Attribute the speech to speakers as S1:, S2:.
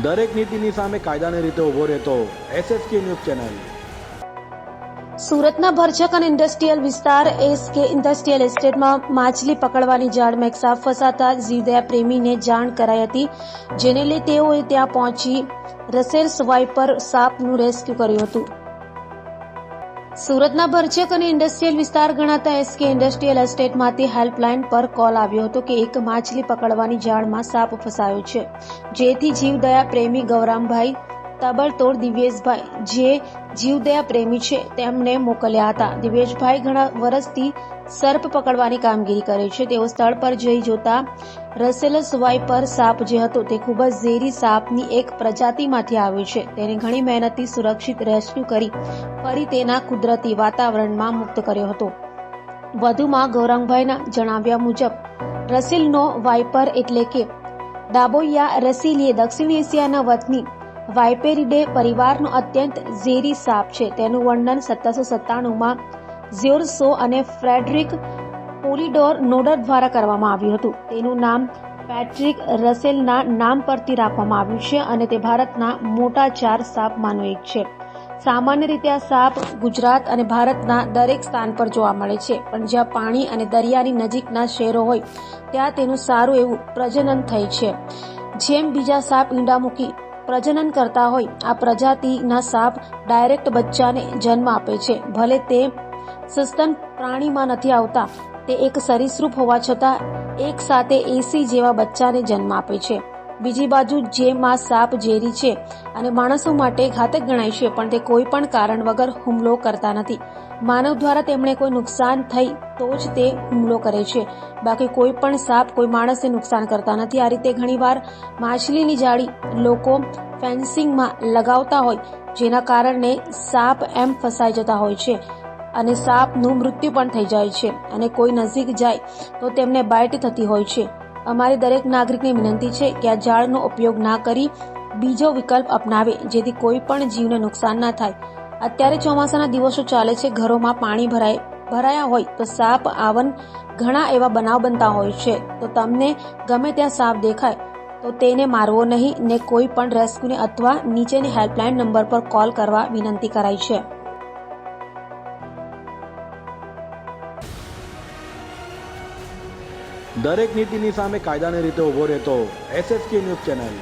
S1: દરેક નીતિની સામે કાયદાની રીતે ઊભો રહેતો SSK ન્યૂઝ ચેનલ।
S2: સુરતના ભરચક અને ઇન્ડસ્ટ્રીયલ વિસ્તાર SK ઇન્ડસ્ટ્રીયલ એસ્ટેટમાં માછલી પકડવાની જાળમાં એક સાપ ફસાતા જીવદયા પ્રેમીને જાણ કરાઈ હતી, જેને લઈ તેઓએ ત્યાં પહોંચી રસેલ સ્વાઈપર સાપનું રેસ્ક્યુ કર્યું હતું। સુરતના ભરચક અને ઇન્ડસ્ટ્રીયલ વિસ્તાર ગણાતા SK ઇન્ડસ્ટ્રીયલ એસ્ટેટમાંથી હેલ્પલાઇન પર કોલ આવ્યો હતો કે એક માછલી પકડવાની જાળમાં સાપ ફસાયો છે, જેથી જીવદયા પ્રેમી ગૌરામભાઈ તાબડતોડ દિવ્યેશભાઈ, જે જીવદયા પ્રેમી છે, તેમને મોકલ્યા હતા। દિવ્યેશભાઈ ઘણા વર્ષથી સર્પ પકડવાની કામગીરી કરે છે। તેઓ સ્થળ પર જઈ જોતા રસેલસ વાઇપર સાપ જે હતો તે ખૂબ જ ઝેરી સાપની એક પ્રજાતિમાંથી આવ્યો છે। તેને ઘણી મહેનતથી સુરક્ષિત રેસ્ક્યુ કરી ફરી તેના કુદરતી વાતાવરણમાં મુક્ત કર્યો હતો। વધુમાં ગૌરાંગભાઈના જણાવ્યા મુજબ રસીલનો વાઇપર એટલે કે ડાબોઇયા રસીલીએ દક્ષિણ એશિયાના વતની વાઇપેરિડે પરિવારનો અત્યંત ઝેરી સાપ છે। તેનું વર્ણન 1797માં ઝ્યોરસો અને ફ્રેડરિક પોલિડોર નોડર દ્વારા કરવામાં આવ્યું હતું। તેનું નામ પેટ્રિક રસેલના નામ પરથી રાખવામાં આવ્યું છે અને તે ભારતના મોટા 4 સાપમાંનો એક છે। સામાન્ય રીતે આ સાપ ગુજરાત અને ભારતના દરેક સ્થાન પર જોવા મળે છે, પણ જ્યાં પાણી અને દરિયાની નજીકના શહેરો હોય ત્યાં તેનું સારું એવું પ્રજનન થાય છે। જેમ બીજા સાપ ઈંડા મૂકી પ્રજનન કરતા હોય, આ પ્રજાતિના સાપ ડાયરેક્ટ બચ્ચાને જન્મ આપે છે। ભલે તે સસ્તન પ્રાણીમાં નથી આવતા, તે એક સરીસૃપ હોવા છતાં એક સાથે 80 જેવા બચ્ચાને જન્મ આપે છે। બીજી બાજુ જેમ આ સાપ ઝેરી છે અને માણસો માટે ઘાતક ગણાય છે, પણ તે કોઈ પણ કારણ વગર હુમલો કરતા નથી। માનવ દ્વારા તેમણે કોઈ નુકસાન થઈ તો જ તે હુમલો કરે છે, બાકી કોઈ પણ સાપ કોઈ માણસને નુકસાન કરતા નથી। આ રીતે ઘણીવાર માછલીની જાળી લોકો ફેન્સિંગમાં લગાવતા હોય, જેના કારણે સાપ એમ ફસાઈ જતા હોય છે અને સાપનું મૃત્યુ પણ થઈ જાય છે અને કોઈ નજીક જાય તો તેમને બાઇટ થતી હોય છે। અમારી દરેક નાગરિકને વિનંતી છે કે આ જાળનો ઉપયોગ ના કરી બીજો વિકલ્પ અપનાવે, જેથી કોઈ પણ જીવને નુકસાન ના થાય। અત્યારે ચોમાસાના દિવસો ચાલે છે, ઘરોમાં પાણી ભરાયા હોય તો સાપ આવન ઘણા એવા બનાવ બનતા હોય છે। તો તમને ગમે ત્યાં સાપ દેખાય તો તેને મારવો નહીં ને કોઈ પણ રેસ્ક્યુને અથવા નીચેની હેલ્પલાઇન નંબર પર કોલ કરવા વિનંતી કરાઈ છે।
S1: દરેક નીતિની સામે કાયદાની રીતે ઊભો રહેતો SSK ન્યૂઝ ચેનલ।